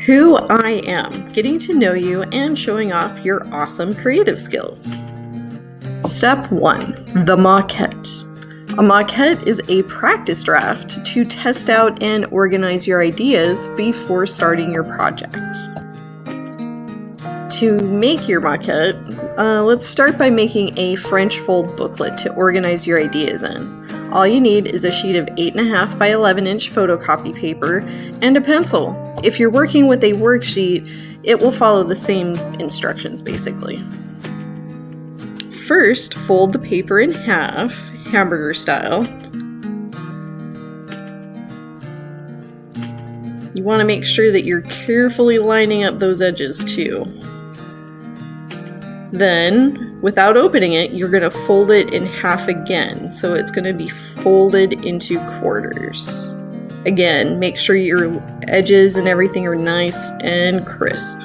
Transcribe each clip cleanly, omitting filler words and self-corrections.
Who I am, getting to know you and showing off your awesome creative skills. Step 1, the maquette. A maquette is a practice draft to test out and organize your ideas before starting your project. To make your maquette, let's start by making a French fold booklet to organize your ideas in. All you need is a sheet of 8.5 by 11 inch photocopy paper and a pencil. If you're working with a worksheet, it will follow the same instructions basically. First, fold the paper in half, hamburger style. You want to make sure that you're carefully lining up those edges too. Then, without opening it, you're going to fold it in half again. So it's going to be folded into quarters. Again, make sure your edges and everything are nice and crisp.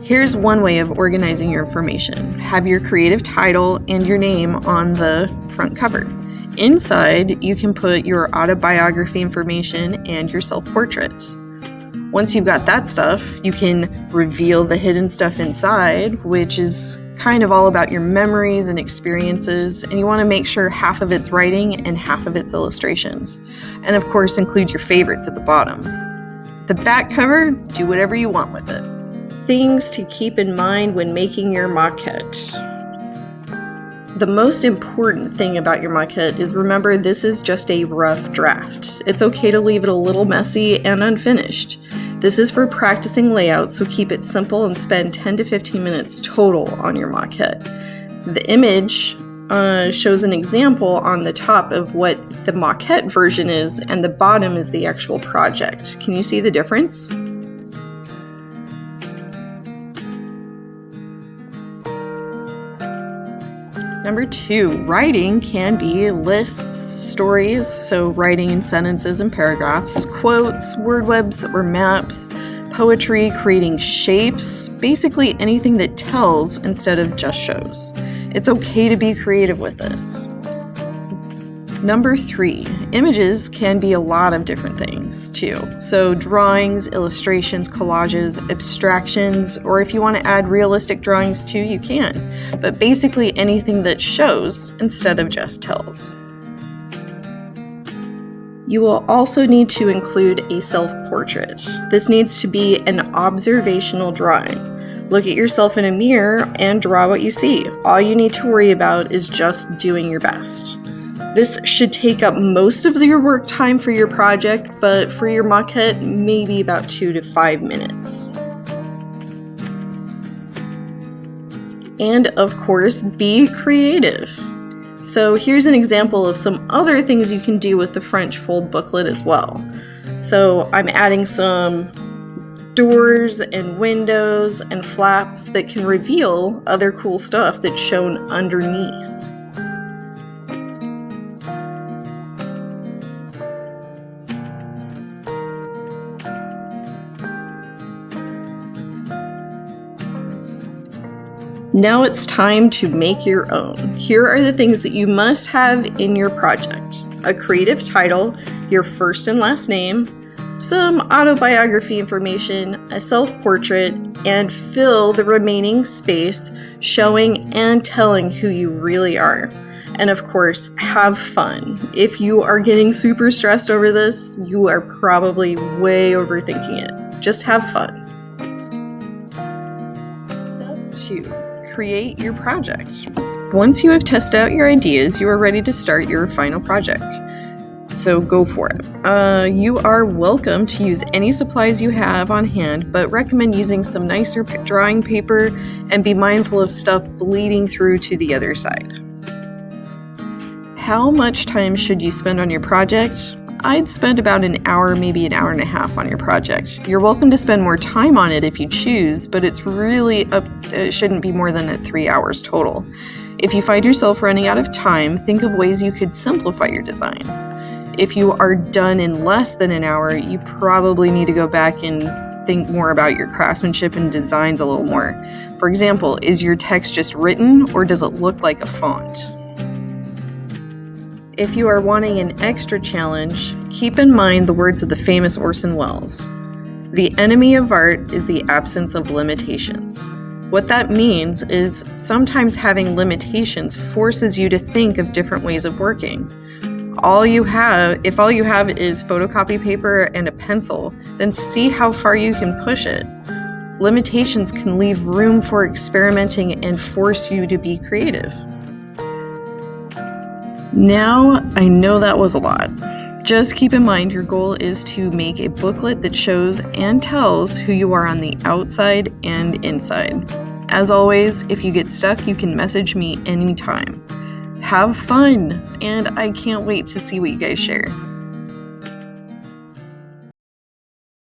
Here's one way of organizing your information. Have your creative title and your name on the front cover. Inside, you can put your autobiography information and your self-portrait. Once you've got that stuff, you can reveal the hidden stuff inside, which is kind of all about your memories and experiences, and you want to make sure half of it's writing and half of it's illustrations. And of course, include your favorites at the bottom. The back cover, do whatever you want with it. Things to keep in mind when making your maquette. The most important thing about your maquette is remember this is just a rough draft. It's okay to leave it a little messy and unfinished. This is for practicing layout, so keep it simple and spend 10 to 15 minutes total on your maquette. The image shows an example on the top of what the maquette version is, and the bottom is the actual project. Can you see the difference? Number 2, writing can be lists, stories, so writing in sentences and paragraphs, quotes, word webs or maps, poetry, creating shapes, basically anything that tells instead of just shows. It's okay to be creative with this. Number 3, images can be a lot of different things too. So drawings, illustrations, collages, abstractions, or if you want to add realistic drawings too, you can. But basically anything that shows instead of just tells. You will also need to include a self-portrait. This needs to be an observational drawing. Look at yourself in a mirror and draw what you see. All you need to worry about is just doing your best. This should take up most of your work time for your project, but for your maquette, maybe about 2 to 5 minutes. And of course, be creative. So here's an example of some other things you can do with the French fold booklet as well. So I'm adding some doors and windows and flaps that can reveal other cool stuff that's shown underneath. Now it's time to make your own. Here are the things that you must have in your project. A creative title, your first and last name, some autobiography information, a self-portrait, and fill the remaining space showing and telling who you really are. And of course, have fun. If you are getting super stressed over this, you are probably way overthinking it. Just have fun. Step 2. Create your project. Once you have tested out your ideas, you are ready to start your final project. So go for it. You are welcome to use any supplies you have on hand, but recommend using some nicer drawing paper and be mindful of stuff bleeding through to the other side. How much time should you spend on your project? I'd spend about an hour, maybe an hour and a half on your project. You're welcome to spend more time on it if you choose, but it's really it shouldn't be more than 3 hours total. If you find yourself running out of time, think of ways you could simplify your designs. If you are done in less than an hour, you probably need to go back and think more about your craftsmanship and designs a little more. For example, is your text just written or does it look like a font? If you are wanting an extra challenge, keep in mind the words of the famous Orson Welles. The enemy of art is the absence of limitations. What that means is sometimes having limitations forces you to think of different ways of working. If all you have is photocopy paper and a pencil, then see how far you can push it. Limitations can leave room for experimenting and force you to be creative. Now, I know that was a lot. Just keep in mind your goal is to make a booklet that shows and tells who you are on the outside and inside. As always, if you get stuck, you can message me anytime. Have fun, and I can't wait to see what you guys share.